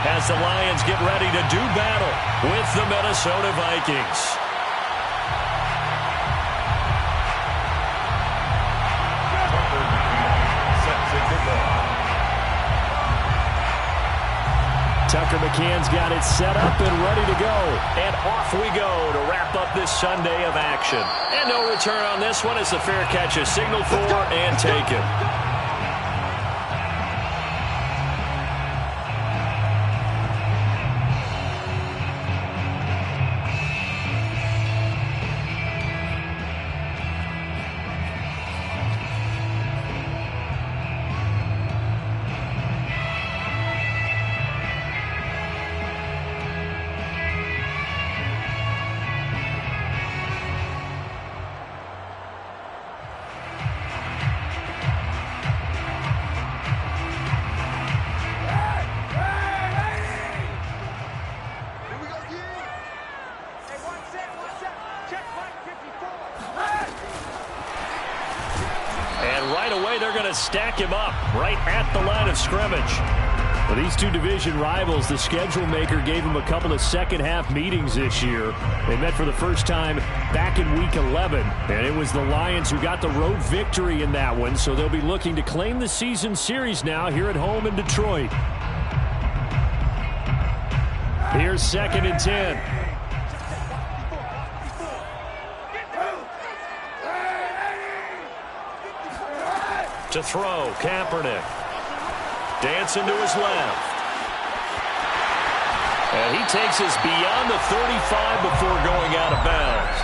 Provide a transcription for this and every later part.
as the Lions get ready to do battle with the Minnesota Vikings. Tucker McCann's got it set up and ready to go. And off we go to wrap up this Sunday of action. And no return on this one as the fair catch is signaled for and taken. Stack him up right at the line of scrimmage. Well, these two division rivals, the schedule maker gave them a couple of second-half meetings this year. They met for the first time back in Week 11, and it was the Lions who got the road victory in that one, so they'll be looking to claim the season series now here at home in Detroit. Here's 2nd and 10. To throw, Kaepernick. Dancing to his left. And he takes us beyond the 35 before going out of bounds.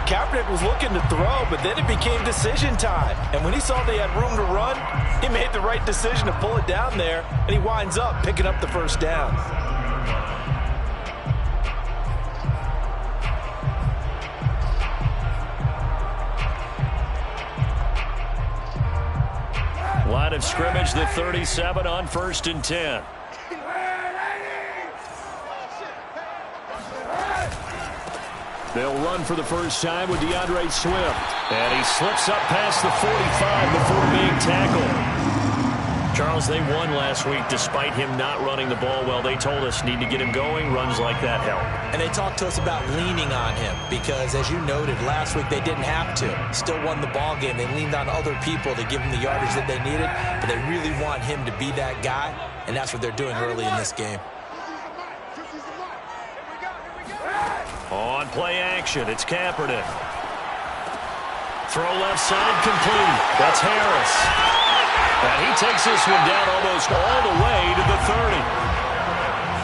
Kaepernick was looking to throw, but then it became decision time. And when he saw they had room to run, he made the right decision to pull it down there, and he winds up picking up the first down. Line of scrimmage, the 37 on 1st and 10. They'll run for the first time with DeAndre Swift. And he slips up past the 45 before being tackled. Charles, they won last week despite him not running the ball well. They told us need to get him going. Runs like that help. And they talked to us about leaning on him because, as you noted, last week they didn't have to. Still won the ball game. They leaned on other people to give him the yardage that they needed, but they really want him to be that guy, and that's what they're doing early in this game. On play action, it's Kaepernick. Throw left side complete. That's Harris. And he takes this one down almost all the way to the 30.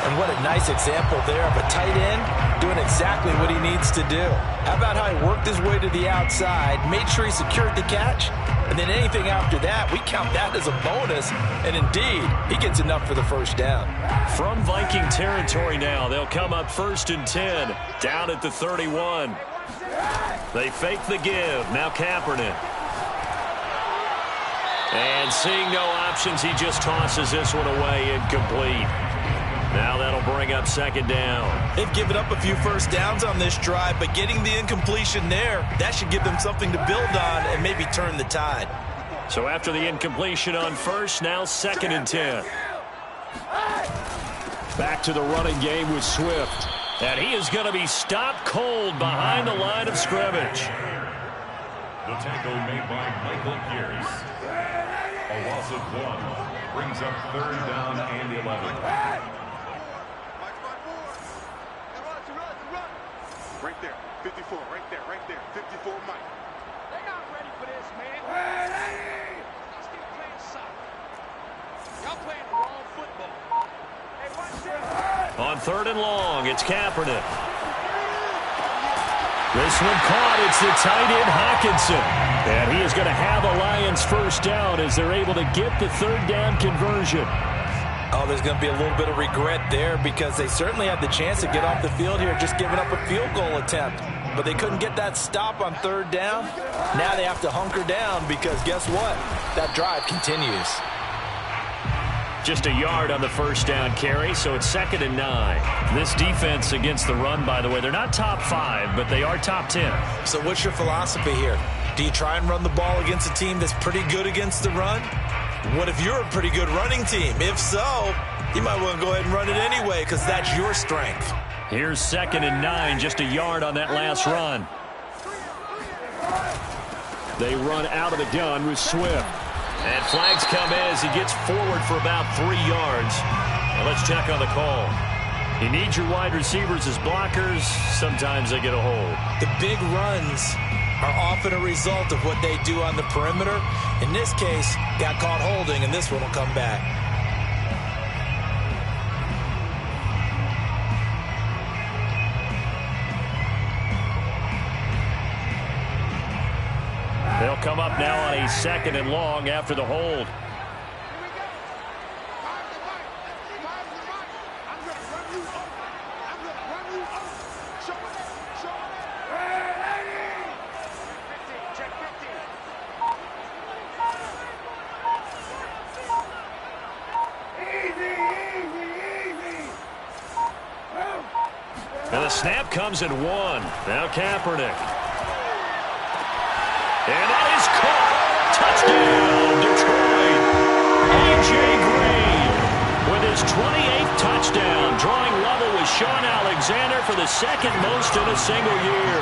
And what a nice example there of a tight end doing exactly what he needs to do. How about how he worked his way to the outside, made sure he secured the catch, and then anything after that, we count that as a bonus. And indeed, he gets enough for the first down. From Viking territory now, they'll come up 1st and 10, down at the 31. They fake the give. Now Kaepernick. And seeing no options, he just tosses this one away, incomplete. Now that'll bring up 2nd down. They've given up a few first downs on this drive, but getting the incompletion there, that should give them something to build on and maybe turn the tide. So after the incompletion on 1st, now 2nd and 10. Back to the running game with Swift. And he is going to be stopped cold behind the line of scrimmage. The tackle made by Michael Pierce. A loss of 1 brings up 3rd down and 11. Right there, 54, right there, 54 Mike. They're not ready for this, man. Let's keep playing soccer. Y'all playing the wrong football. Hey, watch this. On 3rd and long, it's Kaepernick. This one caught. It's the tight end, Hockenson. And he is going to have a Lions first down as they're able to get the 3rd down conversion. Oh, there's going to be a little bit of regret there because they certainly had the chance to get off the field here, just giving up a field goal attempt. But they couldn't get that stop on 3rd down. Now they have to hunker down because guess what? That drive continues. Just a yard on the first down carry, so it's 2nd and 9. This defense against the run, by the way, they're not top 5, but they are top 10. So what's your philosophy here? Do you try and run the ball against a team that's pretty good against the run? What if you're a pretty good running team? If so, You might want to go ahead and run it anyway because that's your strength. Here's 2nd and 9, just a yard on that last run. They run out of the gun with Swift. And flags come in as he gets forward for about 3 yards. Now let's check on the call. You need your wide receivers as blockers. Sometimes they get a hold. The big runs are often a result of what they do on the perimeter. In this case, got caught holding, and this one will come back. They'll come up now on a 2nd and long after the hold. And the snap comes at 1. Now Kaepernick. And that is caught. Touchdown, Detroit. A.J. Green with his 28th touchdown, drawing level with Sean Alexander for the 2nd most in a single year.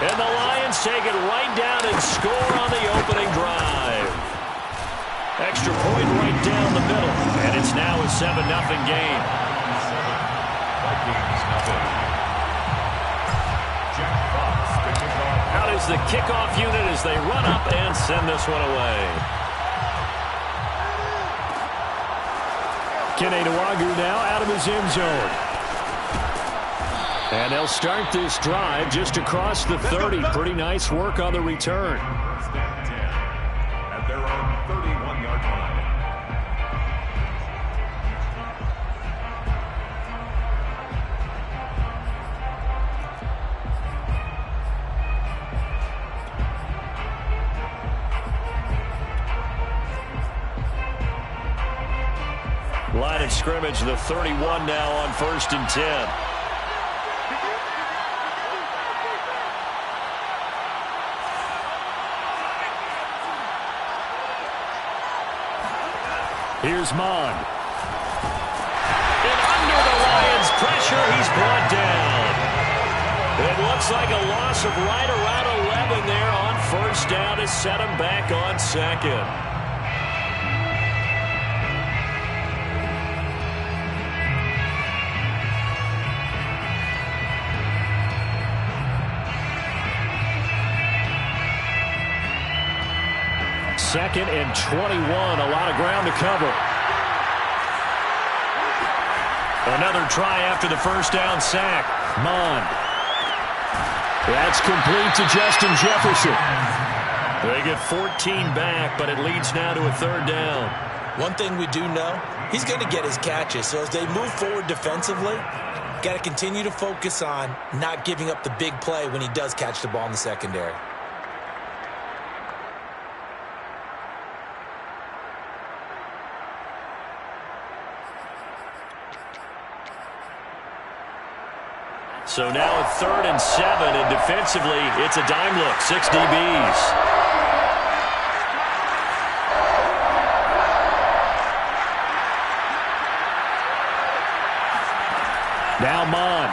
And the Lions take it right down and score on the opening drive. Extra point right down the middle, and it's now a 7-0 game. Vikings nothing. Out is the kickoff unit as they run up and send this one away. Kene Nwagu now out of his end zone. And they'll start this drive just across the 30. Pretty nice work on the return. First and 10 at their own 31-yard line. Line of scrimmage, the 31 now on 1st and 10. Here's Mond. And under the Lions' pressure, he's brought down. It looks like a loss of right around 11 there on 1st down to set him back on 2nd. Second and 21, a lot of ground to cover. Another try after the 1st down sack. Mond. That's complete to Justin Jefferson. They get 14 back, but it leads now to a 3rd down. One thing we do know, he's going to get his catches. So as they move forward defensively, got to continue to focus on not giving up the big play when he does catch the ball in the secondary. So now a 3rd and 7, and defensively, it's a dime look, 6 DBs. Now Mond.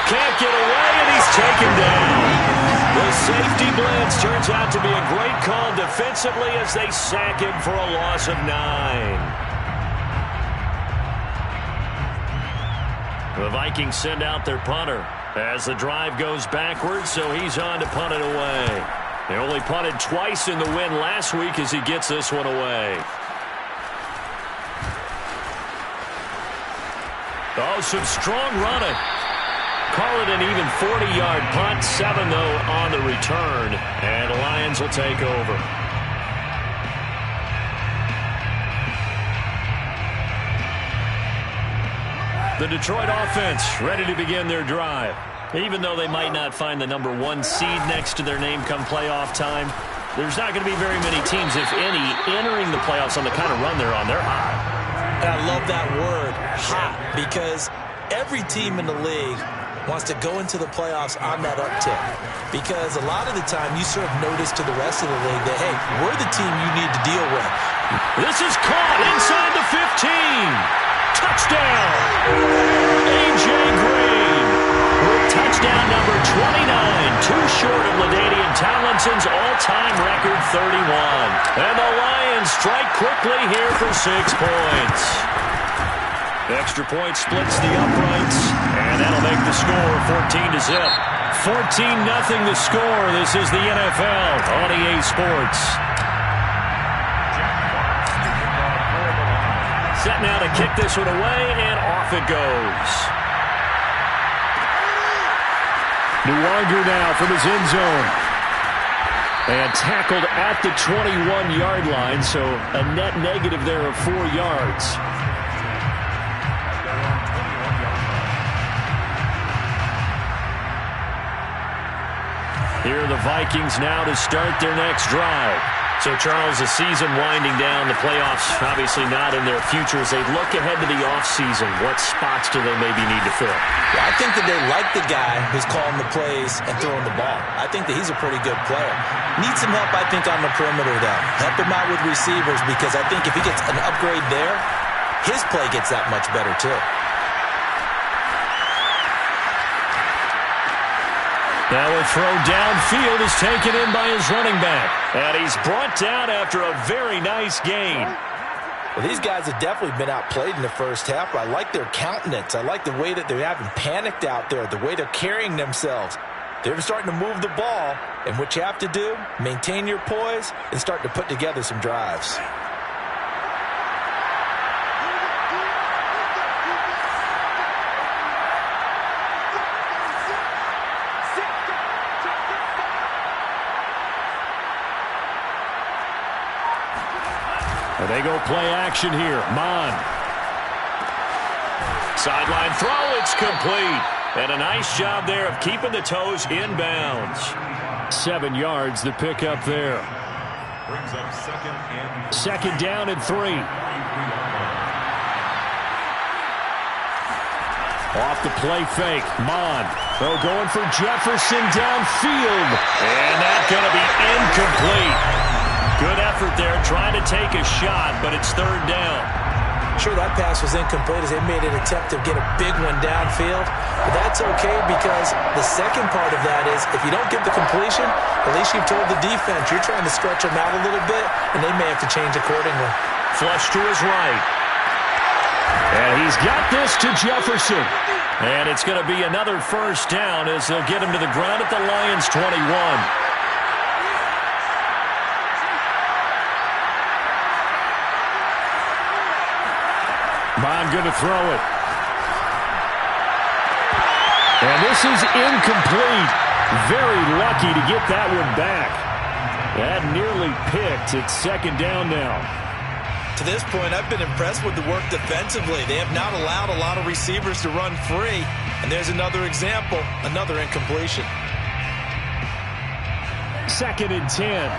Can't get away, and he's taken down. The safety blitz turns out to be a great call defensively as they sack him for a loss of 9. The Vikings send out their punter as the drive goes backwards, so he's on to punt it away. They only punted twice in the win last week as he gets this one away. Oh, some strong running. Call it an even 40-yard punt. 7, though, on the return, and the Lions will take over. The Detroit offense ready to begin their drive. Even though they might not find the number 1 seed next to their name come playoff time, there's not going to be very many teams, if any, entering the playoffs on the kind of run they're on. They're hot. And I love that word, hot, because every team in the league wants to go into the playoffs on that uptick. Because a lot of the time you serve notice to the rest of the league that, hey, we're the team you need to deal with. This is caught inside the 15. Touchdown. A.J. Green with touchdown number 29. Too short of LaDainian Tomlinson's all-time record 31. And the Lions strike quickly here for 6 points. Extra point splits the uprights, and that'll make the score 14-0. 14-0 the score. This is the NFL on EA Sports. Set now to kick this one away, and off it goes. Nuwanger now from his end zone. And tackled at the 21-yard line, so a net negative there of 4 yards. Here are the Vikings now to start their next drive. So, Charles, the season winding down, the playoffs obviously not in their future. As they look ahead to the offseason, what spots do they maybe need to fill? Well, I think that they like the guy who's calling the plays and throwing the ball. I think that he's a pretty good player. Needs some help, I think, on the perimeter, though. Help him out with receivers, because I think if he gets an upgrade there, his play gets that much better, too. Now a throw downfield is taken in by his running back. And he's brought down after a very nice gain. Well, these guys have definitely been outplayed in the first half. I like their countenance. I like the way that they haven't panicked out there, the way they're carrying themselves. They're starting to move the ball. And what you have to do, maintain your poise and start to put together some drives. And they go play action here. Mon. Sideline throw, it's complete. And a nice job there of keeping the toes inbounds. 7 yards the pick up there. Brings up second down and 3. Off the play fake. Mon. Oh, going for Jefferson downfield. And that's going to be incomplete. Good effort there, trying to take a shot, but it's 3rd down. Sure, that pass was incomplete as they made an attempt to get a big one downfield. But that's okay, because the second part of that is if you don't get the completion, at least you've told the defense you're trying to stretch them out a little bit, and they may have to change accordingly. Flush to his right. And he's got this to Jefferson. And it's going to be another 1st down as they'll get him to the ground at the Lions' 21. Bond going to throw it. And this is incomplete. Very lucky to get that one back. That nearly picked. It's 2nd down now. To this point, I've been impressed with the work defensively. They have not allowed a lot of receivers to run free. And there's another example, another incompletion. 2nd and 10.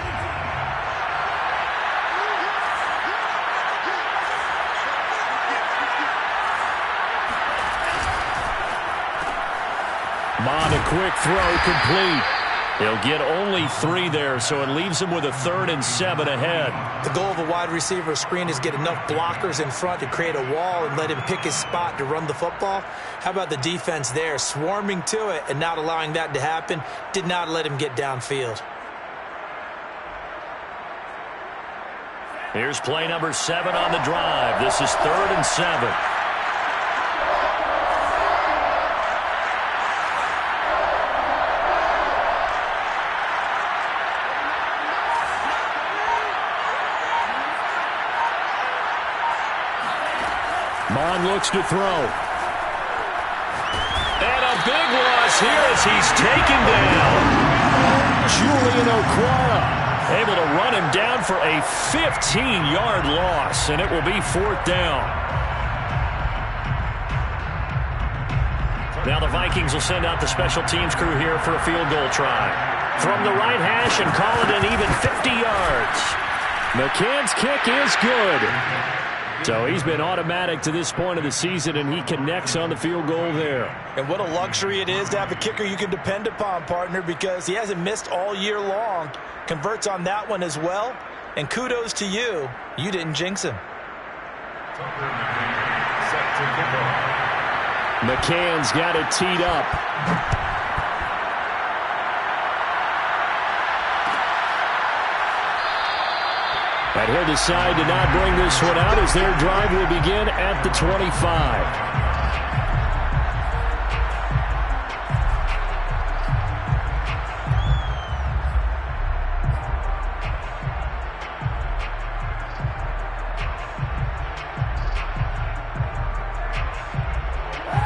Mon, a quick throw, complete. He'll get only 3 there, so it leaves him with a 3rd and 7 ahead. The goal of a wide receiver screen is get enough blockers in front to create a wall and let him pick his spot to run the football. How about the defense there, swarming to it and not allowing that to happen? Did not let him get downfield. Here's play number 7 on the drive. This is 3rd and 7. Mon looks to throw. And a big loss here as he's taken down. Julian Okwara able to run him down for a 15-yard loss, and it will be 4th down. Now the Vikings will send out the special teams crew here for a field goal try. From the right hash and call it an even 50 yards. McCann's kick is good. So he's been automatic to this point of the season, and he connects on the field goal there. And what a luxury it is to have a kicker you can depend upon, partner, because he hasn't missed all year long. Converts on that one as well. And kudos to you. You didn't jinx him. McCann's got it teed up. And he'll decide to not bring this one out as their drive will begin at the 25.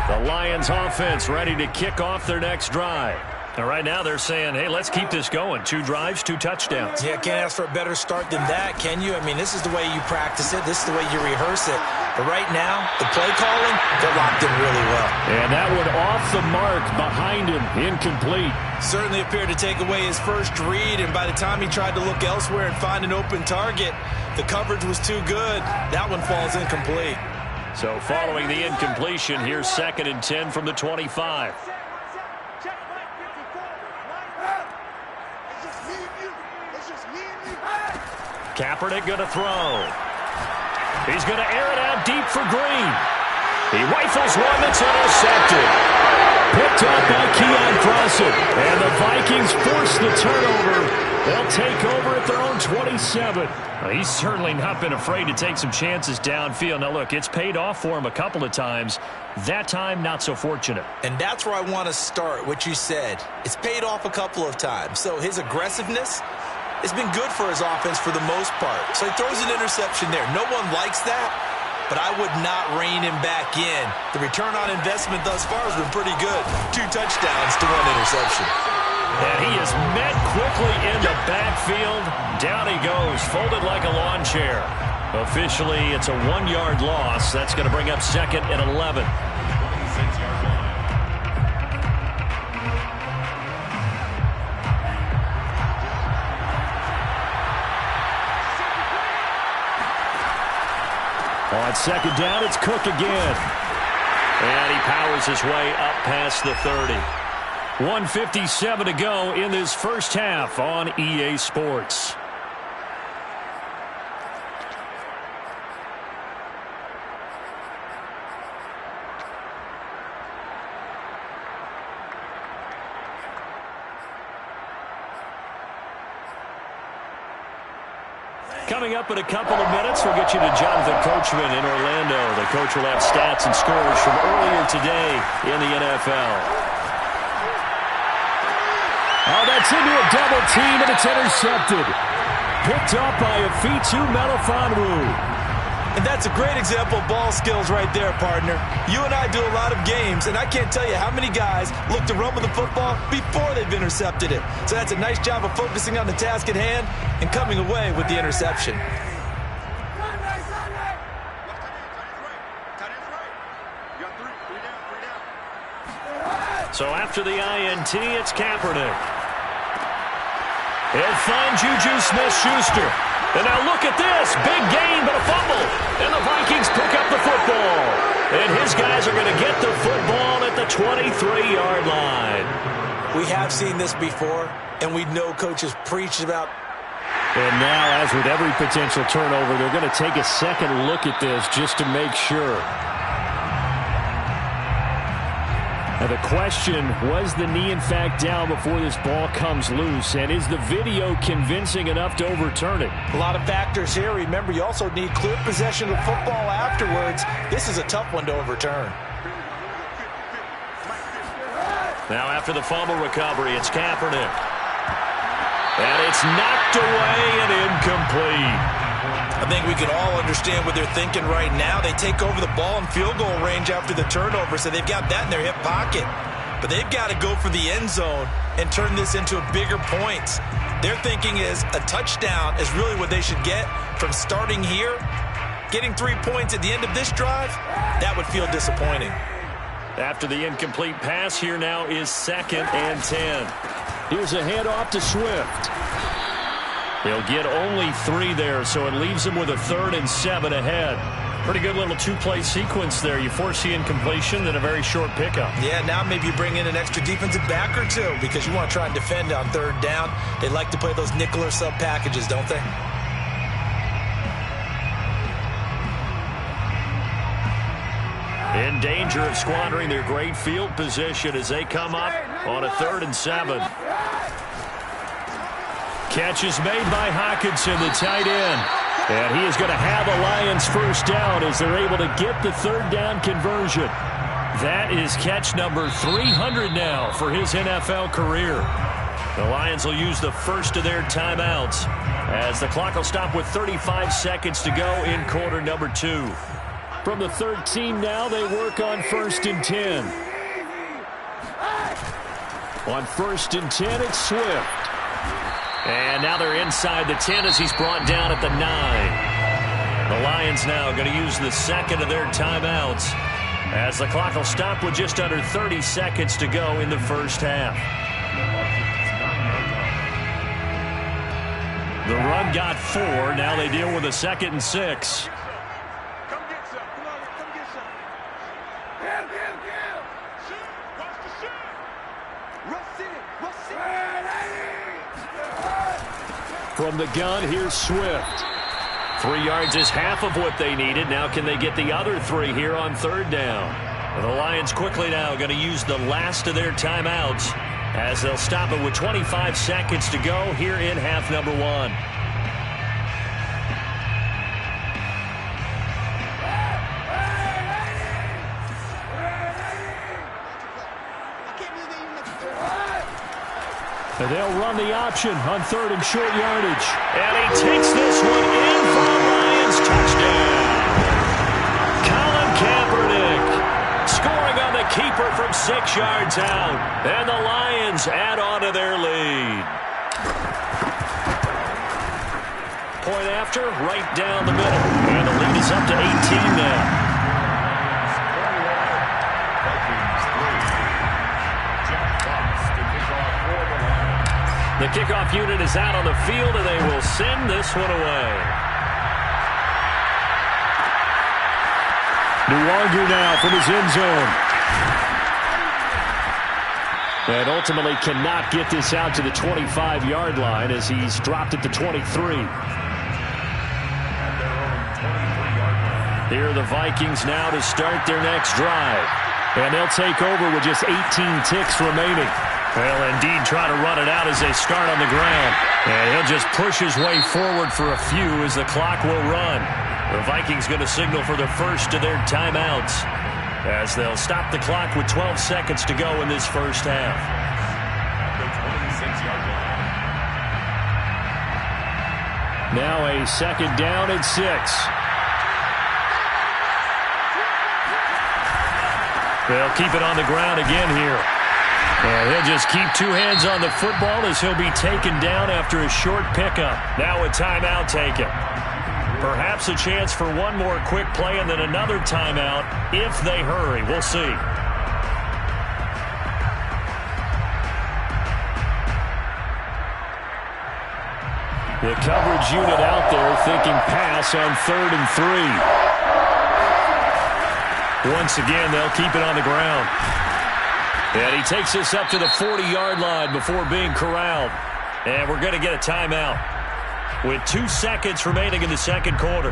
The Lions offense ready to kick off their next drive. And right now they're saying, hey, let's keep this going. 2 drives, 2 touchdowns. Yeah, can't ask for a better start than that, can you? I mean, this is the way you practice it. This is the way you rehearse it. But right now, the play calling, they're locked in really well. And that one off the mark behind him, incomplete. Certainly appeared to take away his first read, and by the time he tried to look elsewhere and find an open target, the coverage was too good. That one falls incomplete. So following the incompletion, here's 2nd and 10 from the 25. Kaepernick going to throw. He's going to air it out deep for Green. He rifles one that's intercepted. Picked up by Keon Crossen. And the Vikings force the turnover. They'll take over at their own 27. Well, he's certainly not been afraid to take some chances downfield. Now, look, it's paid off for him a couple of times. That time, not so fortunate. And that's where I want to start, what you said. It's paid off a couple of times. So his aggressiveness has been good for his offense for the most part. So he throws an interception there. No one likes that, but I would not rein him back in. The return on investment thus far has been pretty good. 2 touchdowns to 1 interception. And he is met quickly in the backfield. Down he goes, folded like a lawn chair. Officially, it's a 1-yard loss. That's going to bring up 2nd and 11. On 2nd down, it's Cook again. And he powers his way up past the 30. 1:57 to go in this first half on EA Sports. Coming up in a couple of minutes, we'll get you to Jonathan Coachman in Orlando. The coach will have stats and scores from earlier today in the NFL. Oh, that's into a double team, and it's intercepted. Picked up by Afitu Melifonwu. And that's a great example of ball skills right there, partner. You and I do a lot of games, and I can't tell you how many guys look to run with the football before they've intercepted it. So that's a nice job of focusing on the task at hand and coming away with the interception. So after the INT, it's Kaepernick. He'll find Juju Smith-Schuster. And now look at this. Big gain, but a fumble. And the Vikings pick up the football. And his guys are going to get the football at the 23-yard line. We have seen this before, and we know coaches preach about. And now, as with every potential turnover, they're going to take a second look at this just to make sure. Now the question, was the knee in fact down before this ball comes loose? And is the video convincing enough to overturn it? A lot of factors here. Remember, you also need clear possession of football afterwards. This is a tough one to overturn. Now after the fumble recovery, it's Kaepernick. And it's knocked away and incomplete. I think we can all understand what they're thinking right now. They take over the ball in field goal range after the turnover, so they've got that in their hip pocket. But they've got to go for the end zone and turn this into a bigger points. Their thinking is a touchdown is really what they should get from starting here. Getting 3 points at the end of this drive, that would feel disappointing. After the incomplete pass, here now is 2nd and 10. Here's a handoff to Swift. He'll get only 3 there, so it leaves him with a 3rd and 7 ahead. Pretty good little 2-play sequence there. You force the incompletion, then a very short pickup. Yeah, now maybe you bring in an extra defensive back or two because you want to try and defend on 3rd down. They like to play those nickel or sub packages, don't they? In danger of squandering their great field position as they come up on a 3rd and 7. Catch is made by Hockenson, the tight end. And he is going to have a Lions first down as they're able to get the 3rd down conversion. That is catch number 300 now for his NFL career. The Lions will use the first of their timeouts as the clock will stop with 35 seconds to go in quarter number 2. From the 13 now, they work on 1st and 10. On 1st and 10, it's Swift. And now they're inside the 10 as he's brought down at the 9. The Lions now going to use the second of their timeouts as the clock will stop with just under 30 seconds to go in the first half. The run got 4. Now they deal with a 2nd and 6. From the gun, here's Swift. 3 yards is half of what they needed. Now can they get the other 3 here on 3rd down? And the Lions quickly now going to use the last of their timeouts as they'll stop it with 25 seconds to go here in half number 1. And they'll run the option on 3rd and short yardage. And he takes this one in for the Lions touchdown. Colin Kaepernick scoring on the keeper from 6 yards out. And the Lions add on to their lead. Point after, right down the middle. And the lead is up to 18 now. The kickoff unit is out on the field, and they will send this one away. Nwangu now from his end zone. And ultimately cannot get this out to the 25-yard line as he's dropped at the 23. Here are the Vikings now to start their next drive. And they'll take over with just 18 ticks remaining. Well, indeed, try to run it out as they start on the ground. And he'll just push his way forward for a few as the clock will run. The Vikings going to signal for the first of their timeouts as they'll stop the clock with 12 seconds to go in this first half. Now a 2nd down and 6. They'll keep it on the ground again here. And he'll just keep 2 hands on the football as he'll be taken down after a short pickup. Now a timeout taken. Perhaps a chance for one more quick play and then another timeout if they hurry. We'll see. The coverage unit out there thinking pass on 3rd and 3. Once again, they'll keep it on the ground. And he takes this up to the 40-yard line before being corralled. And we're going to get a timeout with 2 seconds remaining in the second quarter.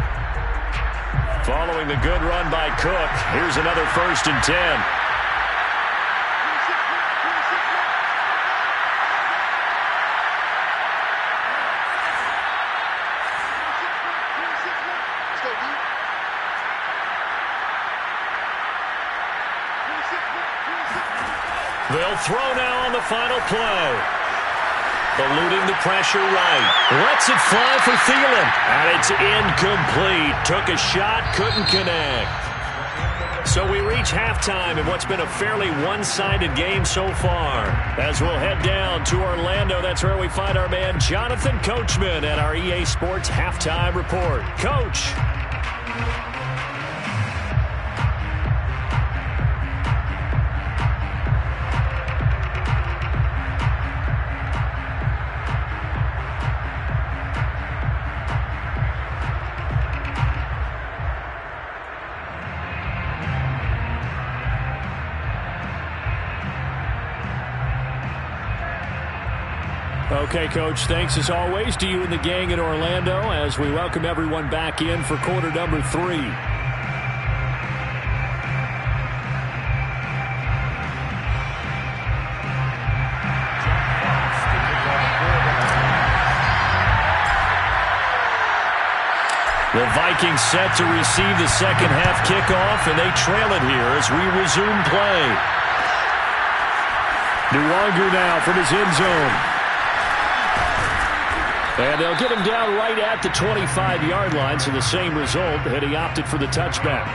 Following the good run by Cook, here's another 1st and 10. They'll throw now on the final play. Eluding the pressure right. Lets it fly for Thielen. And it's incomplete. Took a shot, couldn't connect. So we reach halftime in what's been a fairly one-sided game so far. As we'll head down to Orlando, that's where we find our man Jonathan Coachman at our EA Sports Halftime Report. Coach. Okay, Coach, thanks as always to you and the gang in Orlando as we welcome everyone back in for quarter number 3. Vikings set to receive the second half kickoff, and they trail it here as we resume play. Nwangu now from his end zone. And they'll get him down right at the 25-yard line, so the same result, and he opted for the touchback.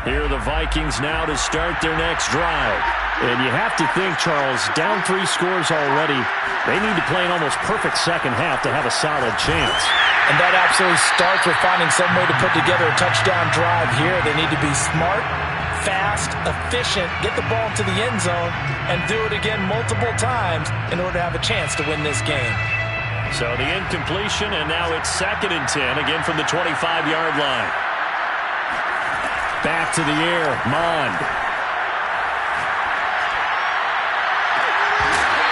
Here are the Vikings now to start their next drive. And you have to think, Charles, down 3 scores already. They need to play an almost perfect second half to have a solid chance. And that absolutely starts with finding some way to put together a touchdown drive here. They need to be smart, fast, efficient, get the ball to the end zone, and do it again multiple times in order to have a chance to win this game. So the incompletion, and now it's 2nd and 10, again from the 25-yard line. Back to the air, Mond.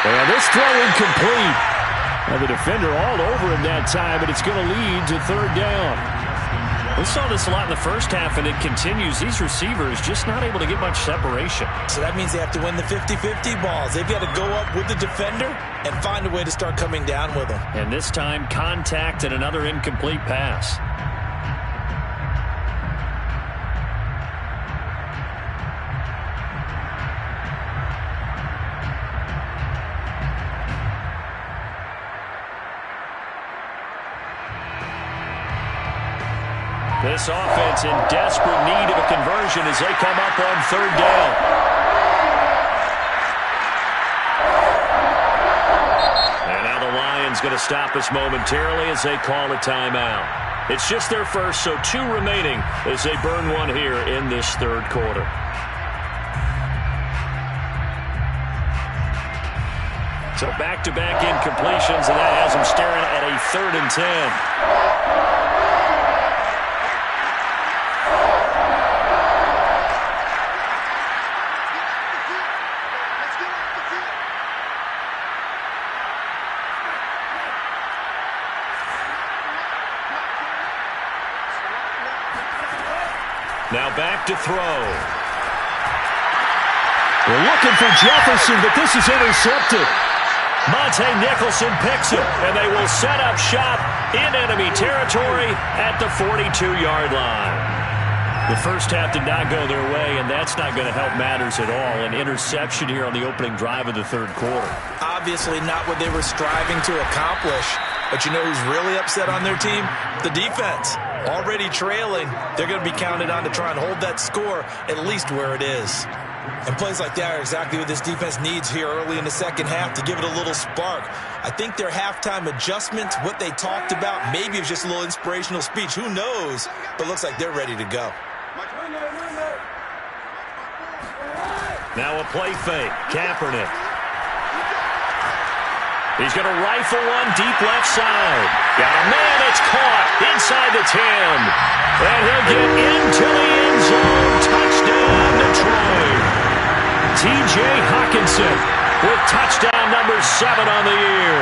And this throw incomplete. Now the defender all over him that time, but it's going to lead to 3rd down. We saw this a lot in the first half, and it continues. These receivers just not able to get much separation. So that means they have to win the 50-50 balls. They've got to go up with the defender and find a way to start coming down with them. And this time, contact and another incomplete pass. This offense in desperate need of a conversion as they come up on 3rd down. And now the Lions going to stop us momentarily as they call a timeout. It's just their first, so 2 remaining as they burn one here in this 3rd quarter. So back-to-back incompletions, and that has them staring at a 3rd and 10. Now back to throw. We're looking for Jefferson, but this is intercepted. Monte Nicholson picks it, and they will set up shop in enemy territory at the 42-yard line. The first half did not go their way, and that's not going to help matters at all. An interception here on the opening drive of the 3rd quarter. Obviously not what they were striving to accomplish. But you know who's really upset on their team? The defense. Already trailing, they're going to be counted on to try and hold that score at least where it is. And plays like that are exactly what this defense needs here early in the second half to give it a little spark. I think their halftime adjustments, what they talked about, maybe it was just a little inspirational speech. Who knows? But looks like they're ready to go. Now a play fake. Kaepernick. He's going to rifle one deep left side. Got a man, it's caught inside the 10. And he'll get into the end zone. Touchdown, Detroit. T.J. Hawkinson with touchdown number 7 on the year.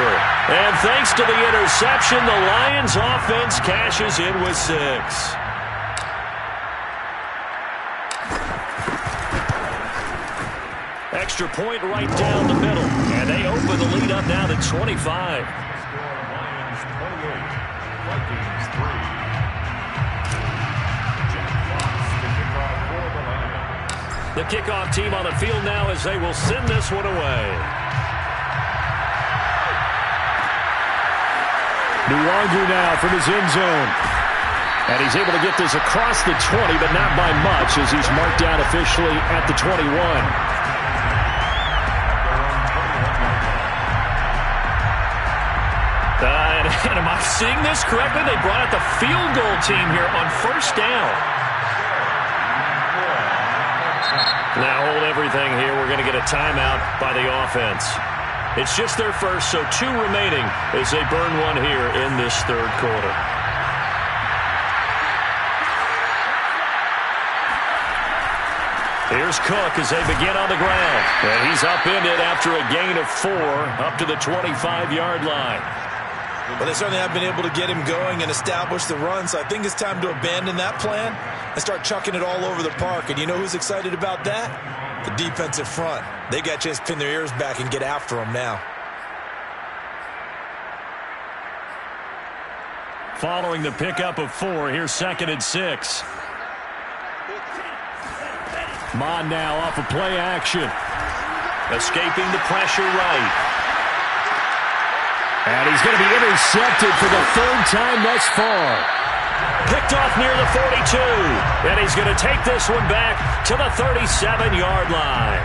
And thanks to the interception, the Lions offense cashes in with 6. Extra point right down the middle. And they open the lead up now to 25. Lions 28, Vikings 3. Jack Fox, the kickoff for the Lions. The kickoff team on the field now as they will send this one away. Nwangu now from his end zone. And he's able to get this across the 20, but not by much as he's marked down officially at the 21. And am I seeing this correctly? They brought out the field goal team here on 1st down. Now hold everything here. We're going to get a timeout by the offense. It's just their first, so 2 remaining as they burn one here in this third quarter. Here's Cook as they begin on the ground. And he's upended after a gain of 4 up to the 25-yard line. Well, they certainly have been able to get him going and establish the run, so I think it's time to abandon that plan and start chucking it all over the park. And you know who's excited about that? The defensive front. They got a chance to pin their ears back and get after him now. Following the pickup of 4, here's 2nd and 6. Mon now off of play action. Escaping the pressure right. And he's going to be intercepted for the 3rd time thus far. Picked off near the 42. And he's going to take this one back to the 37-yard line.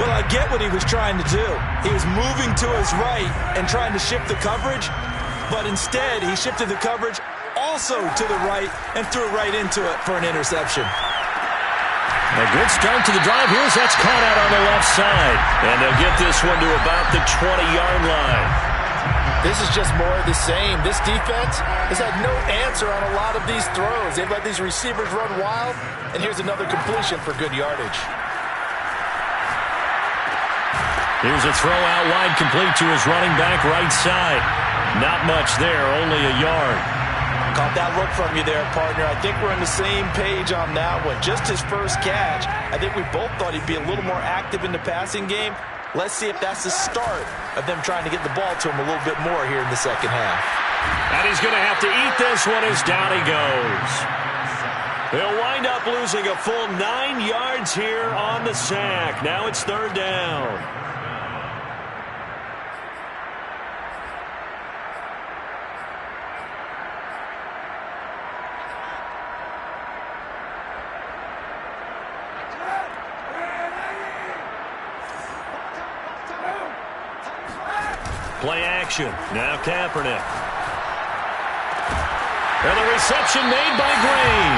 Well, I get what he was trying to do. He was moving to his right and trying to shift the coverage. But instead, he shifted the coverage also to the right and threw it right into it for an interception. A good start to the drive. Here's that's caught out on the left side. And they'll get this one to about the 20-yard line. This is just more of the same. This defense has had no answer on a lot of these throws. They've let these receivers run wild, and here's another completion for good yardage. Here's a throw out wide, complete to his running back right side. Not much there, only a yard. Caught that look from you there, partner. I think we're on the same page on that one. Just his first catch. I think we both thought he'd be a little more active in the passing game. Let's see if that's the start of them trying to get the ball to him a little bit more here in the second half. And he's going to have to eat this one as down he goes. They'll wind up losing a full 9 yards here on the sack. Now it's 3rd down. Play action. Now Kaepernick. And the reception made by Green.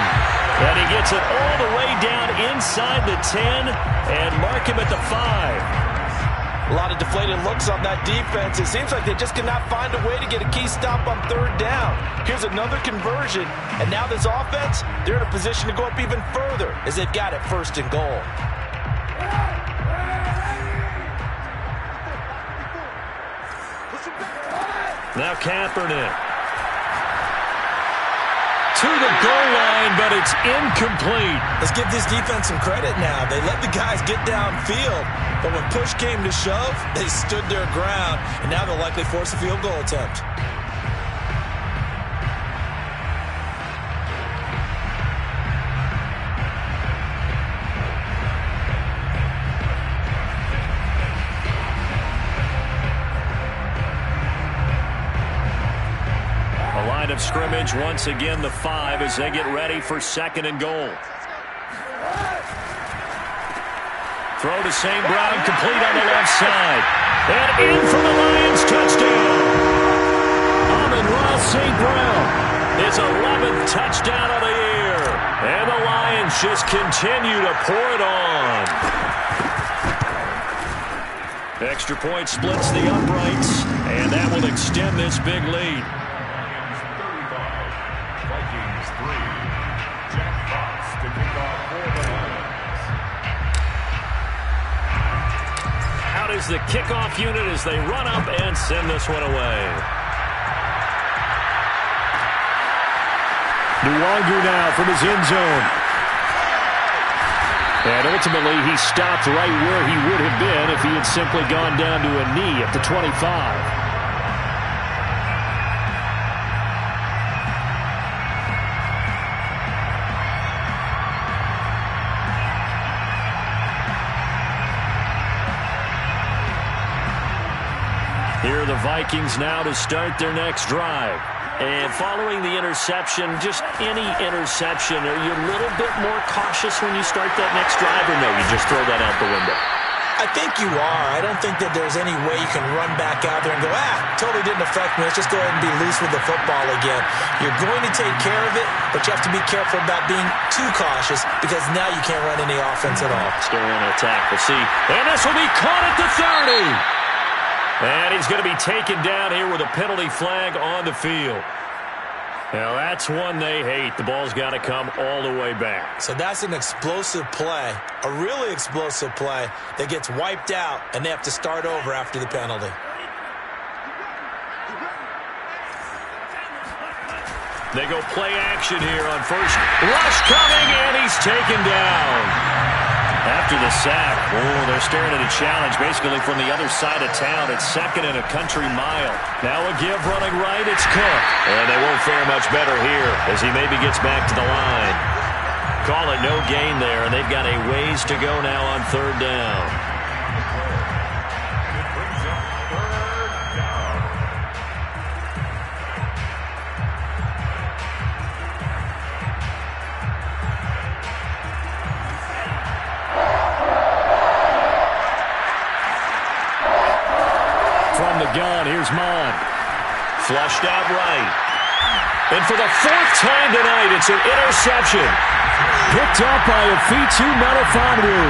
And he gets it all the way down inside the 10 and mark him at the 5. A lot of deflated looks on that defense. It seems like they just cannot find a way to get a key stop on 3rd down. Here's another conversion. And now this offense, they're in a position to go up even further as they've got it 1st and goal. Now Kaepernick. To the goal line, but it's incomplete. Let's give this defense some credit now. They let the guys get downfield, but when push came to shove, they stood their ground, and now they'll likely force a field goal attempt. Of scrimmage once again the 5 as they get ready for 2nd and goal. Throw to St. Brown, complete on the left side. And in for the Lions, touchdown. Amon-Ra St. Brown, his 11th touchdown of the year. And the Lions just continue to pour it on. Extra point splits the uprights, and that will extend this big lead. Out is the kickoff unit as they run up and send this one away. Nwangu now from his end zone. And ultimately he stopped right where he would have been if he had simply gone down to a knee at the 25. Here are the Vikings now to start their next drive. And following the interception, just any interception, are you a little bit more cautious when you start that next drive, or no, you just throw that out the window? I think you are. I don't think that there's any way you can run back out there and go, totally didn't affect me. Let's just go ahead and be loose with the football again. You're going to take care of it, but you have to be careful about being too cautious because now you can't run any offense at all. Still want to attack. We'll see. And this will be caught at the 30. And he's going to be taken down here with a penalty flag on the field. Now, that's one they hate. The ball's got to come all the way back. So that's an explosive play, a really explosive play that gets wiped out, and they have to start over after the penalty. They go play action here on first. Rush coming, and he's taken down. After the sack, they're staring at a challenge basically from the other side of town. It's second and a country mile. Now a give running right. It's Cook. And they won't fare much better here as he maybe gets back to the line. Call it no gain there, and they've got a ways to go now on third down. Gun. Here's Mon. Flushed out right. And for the fourth time tonight, it's an interception. Picked up by Afitu Melifonwu.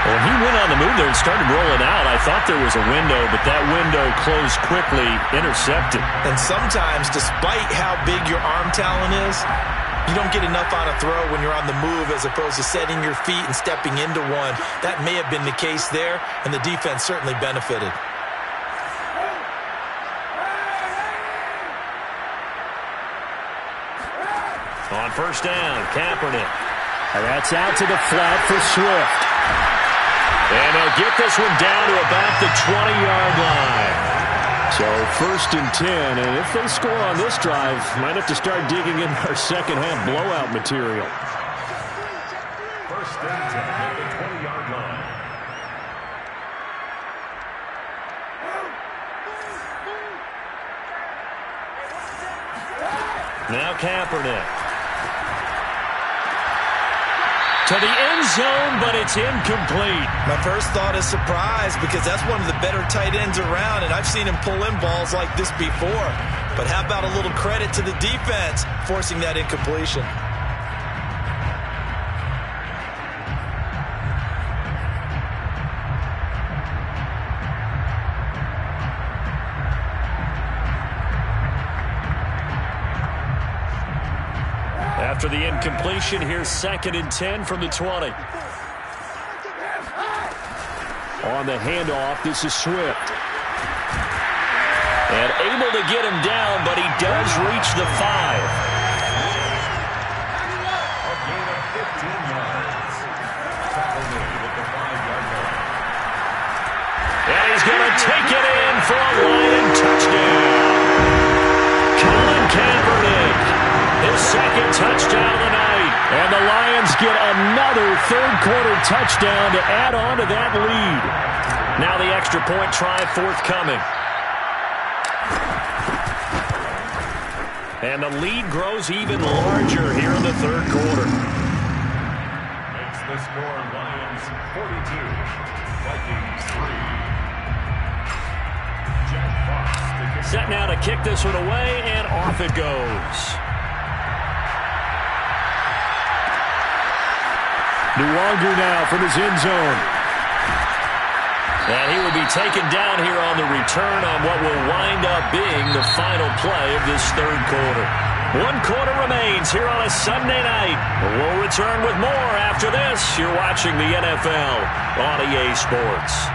Well, he went on the move there and started rolling out. I thought there was a window, but that window closed quickly. Intercepted. And sometimes, despite how big your arm talent is, you don't get enough on a throw when you're on the move as opposed to setting your feet and stepping into one. That may have been the case there, and the defense certainly benefited. On first down, Kaepernick. That's out to the flat for Swift. And they'll get this one down to about the 20-yard line. So first and 10, and if they score on this drive, might have to start digging in our second-half blowout material. First and 10 at the 20-yard line. Now Kaepernick. To the end zone, but it's incomplete. My first thought is surprise because that's one of the better tight ends around, and I've seen him pull in balls like this before. But how about a little credit to the defense forcing that incompletion? After the incompletion, here's second and 10 from the 20. On the handoff, this is Swift. And able to get him down, but he does reach the 5. A gain of 15 yards. Tackle made at the 5-yard line. And he's going to take it in for a Lion touchdown. Colin Kaepernick. His second touchdown of the night. And the Lions get another third-quarter touchdown to add on to that lead. Now the extra point try forthcoming. And the lead grows even larger here in the third quarter. Makes the score Lions 42, Vikings 3. Jack Fox to kick. Set now to kick this one away, and off it goes. Nwangu now from his end zone. And he will be taken down here on the return on what will wind up being the final play of this third quarter. 1 quarter remains here on a Sunday night. We'll return with more after this. You're watching the NFL on EA Sports.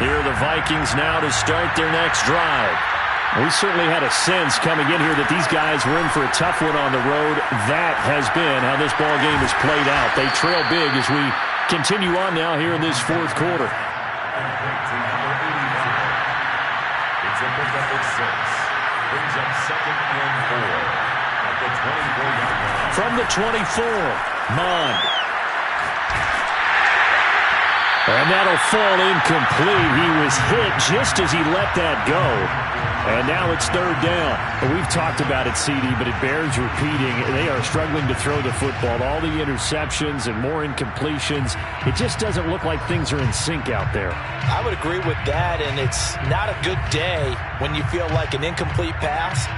Here are the Vikings now to start their next drive. We certainly had a sense coming in here that these guys were in for a tough one on the road. That has been how this ball game has played out. They trail big as we continue on now here in this fourth quarter. It's a pickup at 6. Brings up second and 4 at the 24-yard line. From the 24, Mon. And that'll fall incomplete. He was hit just as he let that go. And now it's third down. We've talked about it, CD, but it bears repeating. They are struggling to throw the football. All the interceptions and more incompletions. It just doesn't look like things are in sync out there. I would agree with that, and it's not a good day when you feel like an incomplete pass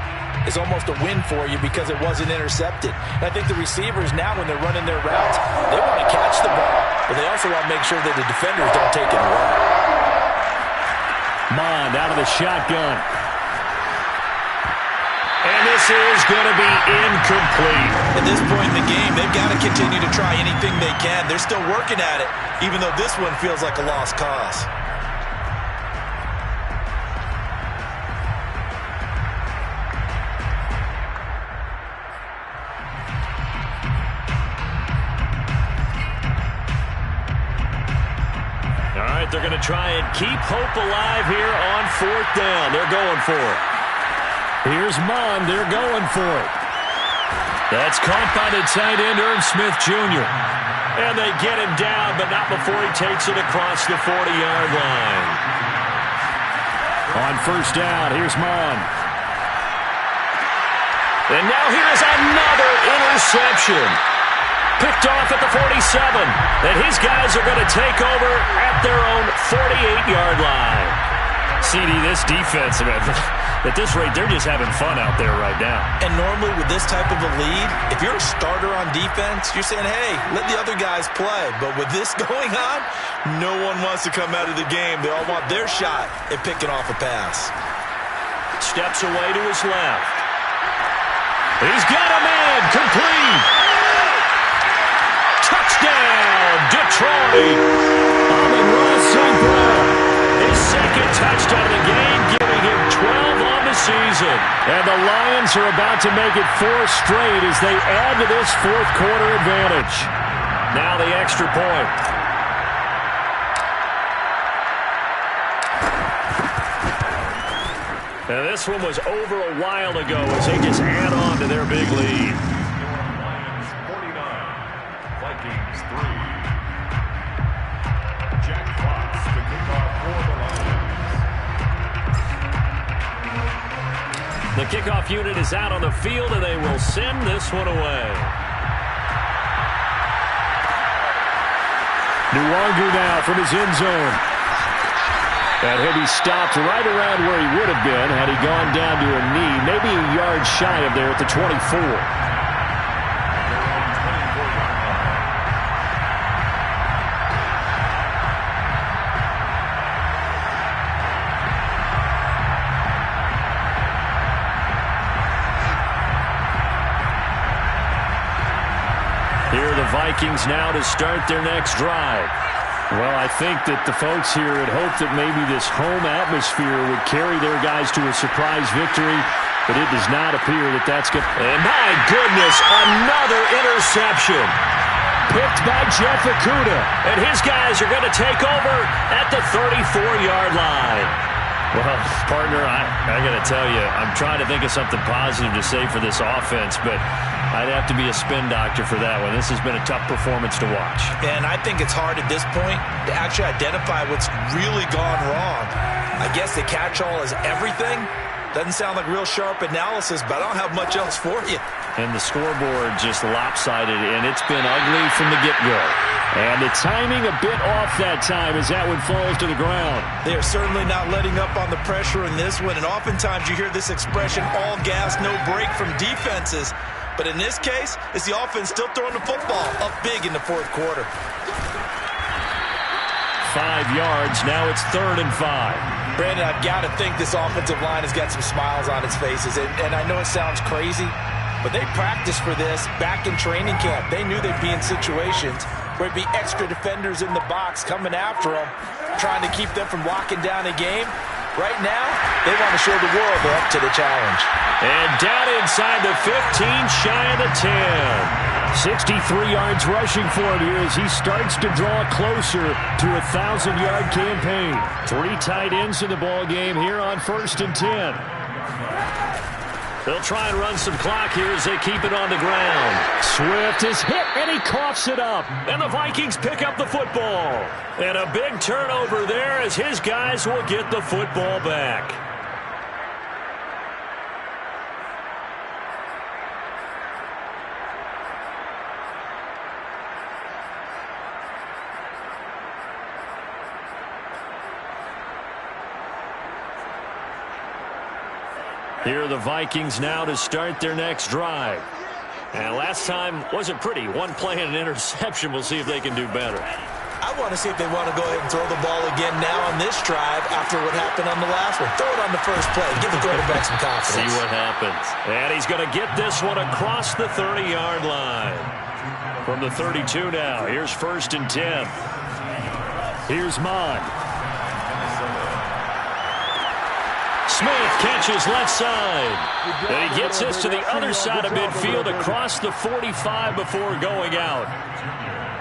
is almost a win for you because it wasn't intercepted. And I think the receivers now, when they're running their routes, they want to catch the ball, but they also want to make sure that the defenders don't take it away. Mond out of the shotgun. And this is going to be incomplete. At this point in the game, they've got to continue to try anything they can. They're still working at it, even though this one feels like a lost cause. All right, they're going to try and keep hope alive here on fourth down. They're going for it. Here's Mond. They're going for it. That's caught by the tight end, Irv Smith Jr. And they get him down, but not before he takes it across the 40-yard line. On first down, here's Mond. And now here's another interception. Picked off at the 47. And his guys are going to take over at their own 48-yard line. CD, this defense, at this rate, they're just having fun out there right now. And normally with this type of a lead, if you're a starter on defense, you're saying, hey, let the other guys play. But with this going on, no one wants to come out of the game. They all want their shot at picking off a pass. Steps away to his left. He's got a man. Complete. Touchdown, Detroit. Amon-Ra St. Brown. His second touchdown of the game, giving him 12 on the season. And the Lions are about to make it 4 straight as they add to this fourth quarter advantage. Now the extra point. And this one was over a while ago as they just add on to their big lead. Lions 49, Vikings 3. Jack Fox to kick off for the Lions. The kickoff unit is out on the field, and they will send this one away. Nuwangu now from his end zone. And he'll be stopped right around where he would have been had he gone down to a knee, maybe a yard shy of there at the 24. Here are the Vikings now to start their next drive. Well, I think that the folks here had hoped that maybe this home atmosphere would carry their guys to a surprise victory, but it does not appear that that's good. And my goodness, another interception. Picked by Jeff Okudah, and his guys are going to take over at the 34-yard line. Well, partner, I got to tell you, I'm trying to think of something positive to say for this offense, but I'd have to be a spin doctor for that one. This has been a tough performance to watch. And I think it's hard at this point to actually identify what's really gone wrong. I guess the catch-all is everything. Doesn't sound like real sharp analysis, but I don't have much else for you. And the scoreboard just lopsided, and it's been ugly from the get-go. And the timing a bit off that time as that one falls to the ground. They are certainly not letting up on the pressure in this one, and oftentimes you hear this expression, all gas, no break from defenses. But in this case, it's the offense still throwing the football up big in the fourth quarter. 5 yards, now it's 3rd and 5. Brandon, I've got to think this offensive line has got some smiles on its faces, and I know it sounds crazy, but they practiced for this back in training camp. They knew they'd be in situations where it'd be extra defenders in the box coming after them, trying to keep them from locking down a game. Right now, they want to show the world they're up to the challenge. And down inside the 15, shy of the 10. 63 yards rushing for him here as he starts to draw closer to a 1,000-yard campaign. 3 tight ends in the ball game here on 1st and 10. They'll try and run some clock here as they keep it on the ground. Swift is hit, and he coughs it up. And the Vikings pick up the football. And a big turnover there as his guys will get the football back. Here are the Vikings now to start their next drive. And last time wasn't pretty. One play and an interception. We'll see if they can do better. I want to see if they want to go ahead and throw the ball again now on this drive after what happened on the last one. Throw it on the first play. Give the quarterback some confidence. See what happens. And he's going to get this one across the 30-yard line. From the 32 now. Here's 1st and 10. Here's Mon. Smith catches left side. And he gets this to the other side of midfield across the 45 before going out.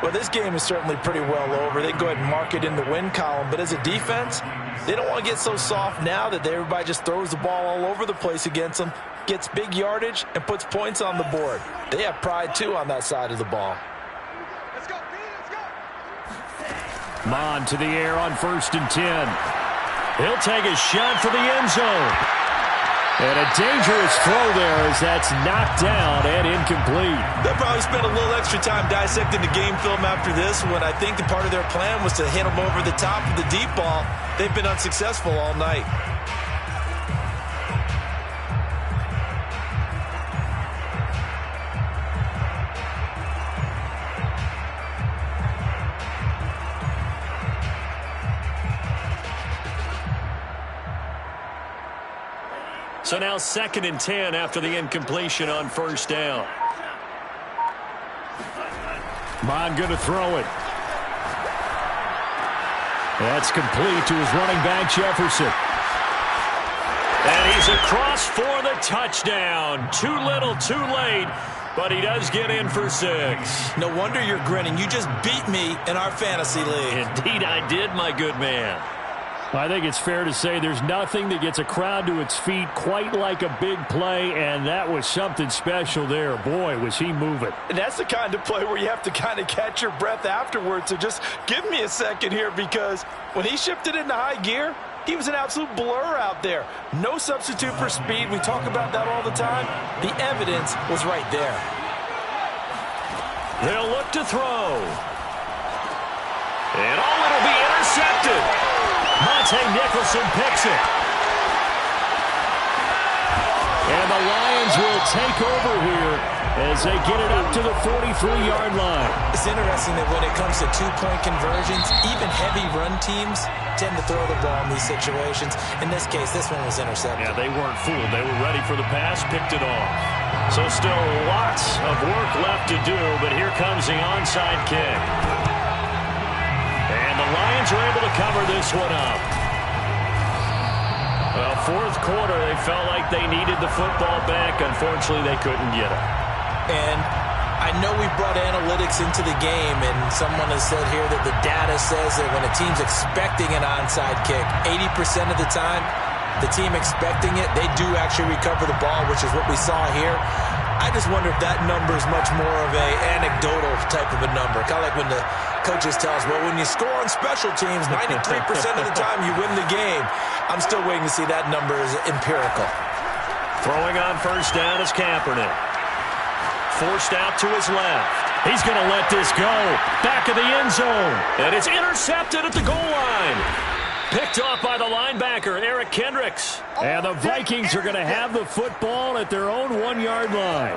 Well, this game is certainly pretty well over. They go ahead and mark it in the win column. But as a defense, they don't want to get so soft now that everybody just throws the ball all over the place against them, gets big yardage, and puts points on the board. They have pride, too, on that side of the ball. Let's go, let's go. Mon to the air on 1st and 10. He'll take a shot for the end zone. And a dangerous throw there as that's knocked down and incomplete. They'll probably spend a little extra time dissecting the game film after this one. I think the part of their plan was to hit them over the top of the deep ball. They've been unsuccessful all night. So now 2nd and 10 after the incompletion on 1st down. Mon going to throw it. That's complete to his running back, Jefferson. And he's across for the touchdown. Too little, too late, but he does get in for 6. No wonder you're grinning. You just beat me in our fantasy league. Indeed I did, my good man. I think it's fair to say there's nothing that gets a crowd to its feet quite like a big play, and that was something special there. Boy, was he moving. And that's the kind of play where you have to kind of catch your breath afterwards. So just give me a second here, because when he shifted into high gear, he was an absolute blur out there. No substitute for speed. We talk about that all the time. The evidence was right there. They'll look to throw. And it'll be intercepted. Monte Nicholson picks it. And the Lions will take over here as they get it up to the 43-yard line. It's interesting that when it comes to two-point conversions, even heavy run teams tend to throw the ball in these situations. In this case, this one was intercepted. Yeah, they weren't fooled. They were ready for the pass, picked it off. So still lots of work left to do, but here comes the onside kick. And the Lions are able to cover this one up. Well, 4th quarter, they felt like they needed the football back. Unfortunately, they couldn't get it. And I know we brought analytics into the game, and someone has said here that the data says that when a team's expecting an onside kick, 80% of the time, the team expecting it, they do actually recover the ball, which is what we saw here. I just wonder if that number is much more of a anecdotal type of a number. Kind of like when the coaches tell us, well, when you score on special teams, 93% of the time you win the game. I'm still waiting to see that number is empirical. Throwing on 1st down is Kaepernick. Forced out to his left. He's going to let this go. Back of the end zone. And it's intercepted at the goal line. Picked off by the linebacker, Eric Kendricks. And the Vikings are going to have the football at their own 1-yard line.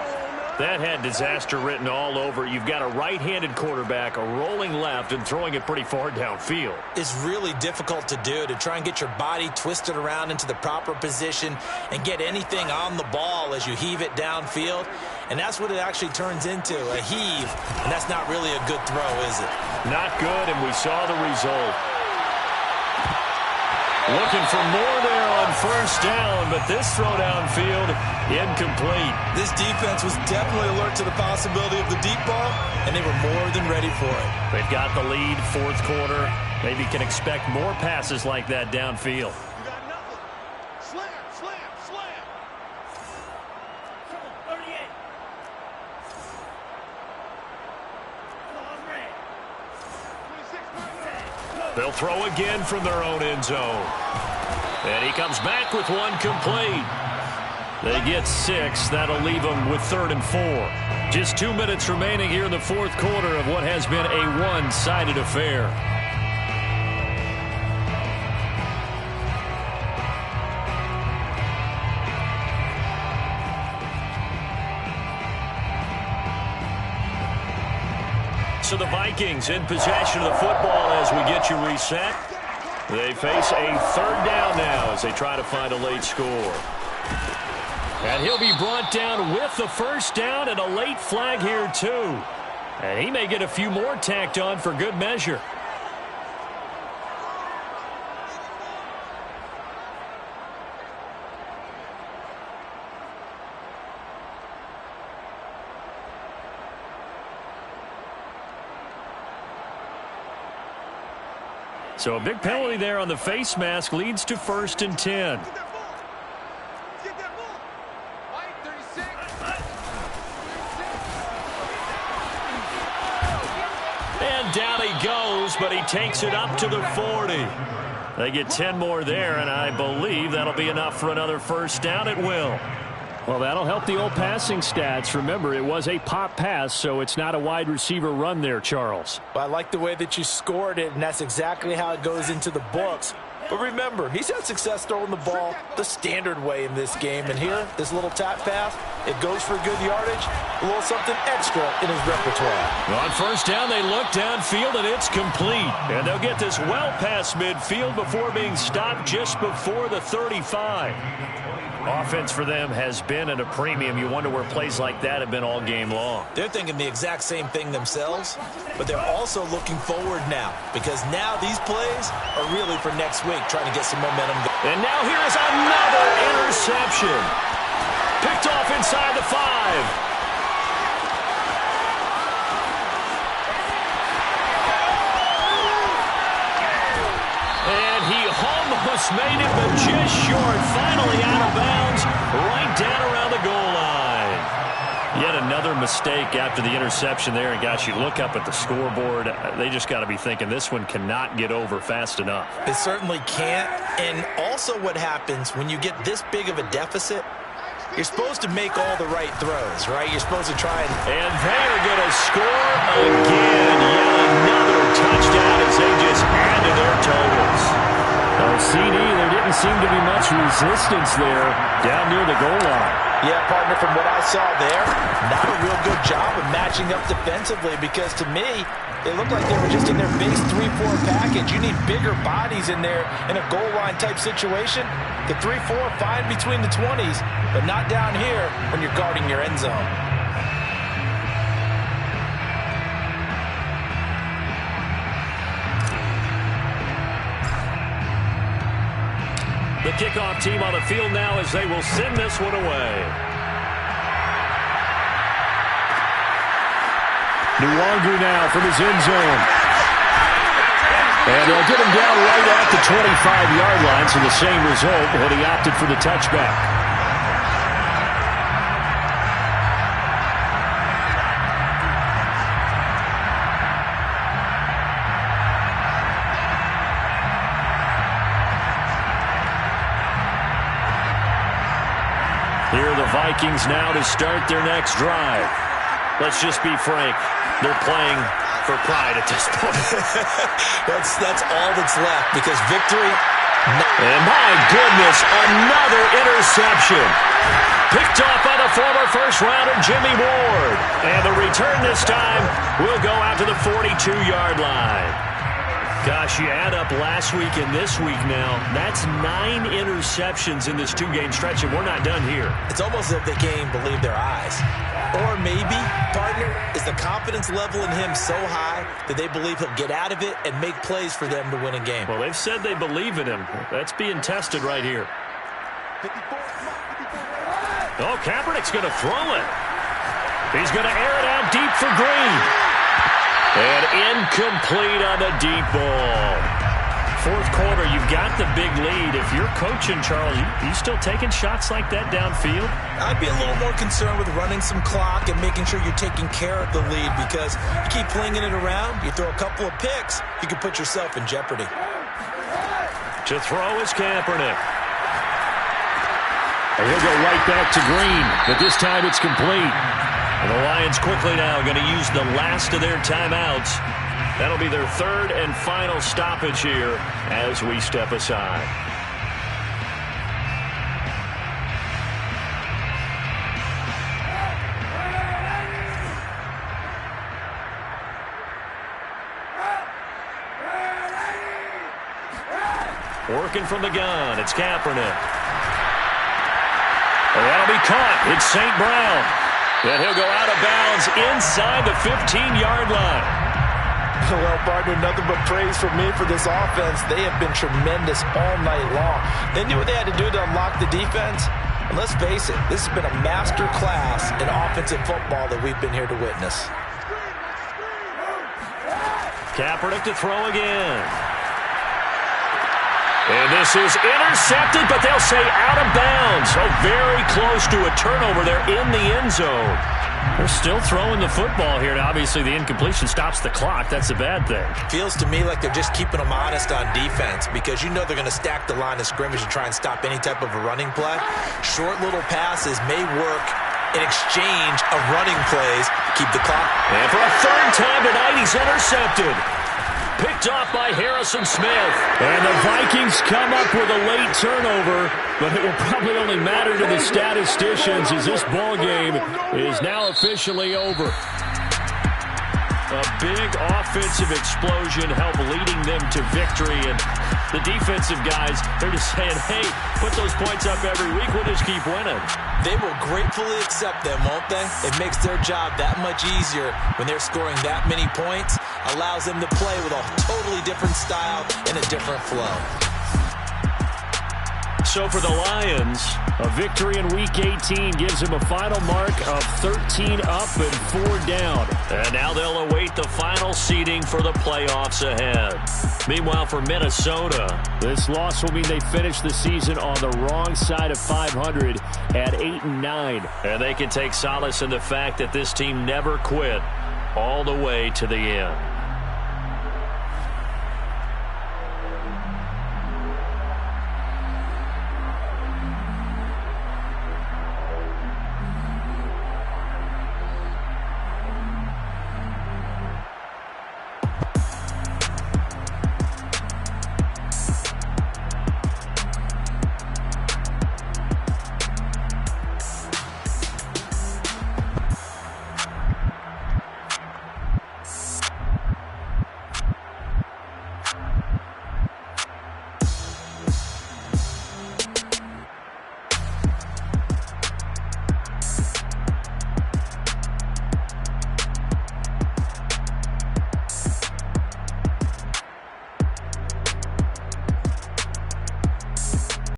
That had disaster written all over. You've got a right-handed quarterback, a rolling left, and throwing it pretty far downfield. It's really difficult to do, to try and get your body twisted around into the proper position and get anything on the ball as you heave it downfield. And that's what it actually turns into, a heave. And that's not really a good throw, is it? Not good, and we saw the result. Looking for more there on 1st down, but this throw downfield, incomplete. This defense was definitely alert to the possibility of the deep ball, and they were more than ready for it. They've got the lead, 4th quarter. Maybe can expect more passes like that downfield. You got nothing. Slam, slam, slam. Come on, 38. Come on, Ray. 26, They'll throw again from their own end zone. And he comes back with one complete. They get 6. That'll leave them with 3rd and 4. Just 2 minutes remaining here in the 4th quarter of what has been a one-sided affair. So the Vikings in possession of the football as we get you reset. They face a third down now as they try to find a late score. And he'll be brought down with the first down and a late flag here too. And he may get a few more tacked on for good measure. So a big penalty there on the face mask leads to 1st and 10. And down he goes, but he takes it up to the 40. They get 10 more there, and I believe that'll be enough for another first down at will. Well, that'll help the old passing stats. Remember, it was a pop pass, so it's not a wide receiver run there, Charles. Well, I like the way that you scored it, and that's exactly how it goes into the books. But remember, he's had success throwing the ball the standard way in this game. And here, this little tap pass, it goes for good yardage, a little something extra in his repertoire. On first down, they look downfield, and it's complete. And they'll get this well past midfield before being stopped just before the 35. Offense for them has been at a premium. You wonder where plays like that have been all game long. They're thinking the exact same thing themselves, but they're also looking forward now because now these plays are really for next week, trying to get some momentum. And now here is another interception. Picked off inside the 5. Almost made it, but just short. Finally out of bounds, right down around the goal line. Yet another mistake after the interception there. And, gosh, you look up at the scoreboard. They just got to be thinking this one cannot get over fast enough. It certainly can't. And also what happens when you get this big of a deficit, you're supposed to make all the right throws, right? You're supposed to try and they're going to score again. Yet another touchdown as they just add to their totals. CD, there didn't seem to be much resistance there down near the goal line. Yeah, partner, from what I saw there, not a real good job of matching up defensively because to me, they looked like they were just in their base 3-4 package. You need bigger bodies in there in a goal line type situation. The 3-4, fine between the 20s, but not down here when you're guarding your end zone. The kickoff team on the field now as they will send this one away. Nwangu now from his end zone. And they'll get him down right at the 25-yard line, so the same result when he opted for the touchback. Here are the Vikings now to start their next drive. Let's just be frank. They're playing for pride at this point. that's all that's left because victory. And my goodness, another interception. Picked off by the former first-rounder Jimmy Ward. And the return this time will go out to the 42-yard line. Gosh, you add up last week and this week now. That's 9 interceptions in this 2-game stretch, and we're not done here. It's almost as if they can't even believe their eyes. Or maybe, partner, is the confidence level in him so high that they believe he'll get out of it and make plays for them to win a game. Well, they've said they believe in him. That's being tested right here. Oh, Kaepernick's going to throw it. He's going to air it out deep for Green. And incomplete on the deep ball. Fourth quarter, you've got the big lead. If you're coaching, Charles, you still taking shots like that downfield? I'd be a little more concerned with running some clock and making sure you're taking care of the lead because you keep flinging it around, you throw a couple of picks, you can put yourself in jeopardy. To throw is Kaepernick. And he'll go right back to Green, but this time it's complete. And the Lions quickly now going to use the last of their timeouts. That'll be their third and final stoppage here as we step aside. Working from the gun, it's Kaepernick. And that'll be caught. It's St. Brown. And he'll go out of bounds inside the 15-yard line. Well, partner, nothing but praise from me for this offense. They have been tremendous all night long. They knew what they had to do to unlock the defense. And let's face it, this has been a master class in offensive football that we've been here to witness. Kaepernick to throw again. And this is intercepted, but they'll say out of bounds. So very close to a turnover there in the end zone. They're still throwing the football here. Now, obviously, the incompletion stops the clock. That's a bad thing. Feels to me like they're just keeping them honest on defense because you know they're going to stack the line of scrimmage and try and stop any type of a running play. Short little passes may work in exchange of running plays. Keep the clock. And for a third time tonight, he's intercepted. Picked off by Harrison Smith. And the Vikings come up with a late turnover, but it will probably only matter to the statisticians as this ball game is now officially over. A big offensive explosion helped leading them to victory, and the defensive guys, they're just saying, hey, put those points up every week, we'll just keep winning. They will gratefully accept them, won't they? It makes their job that much easier when they're scoring that many points, allows them to play with a totally different style and a different flow. So for the Lions, a victory in Week 18 gives them a final mark of 13 up and 4 down. And now they'll await the final seeding for the playoffs ahead. Meanwhile, for Minnesota, this loss will mean they finish the season on the wrong side of 500 at 8-9. And they can take solace in the fact that this team never quit all the way to the end.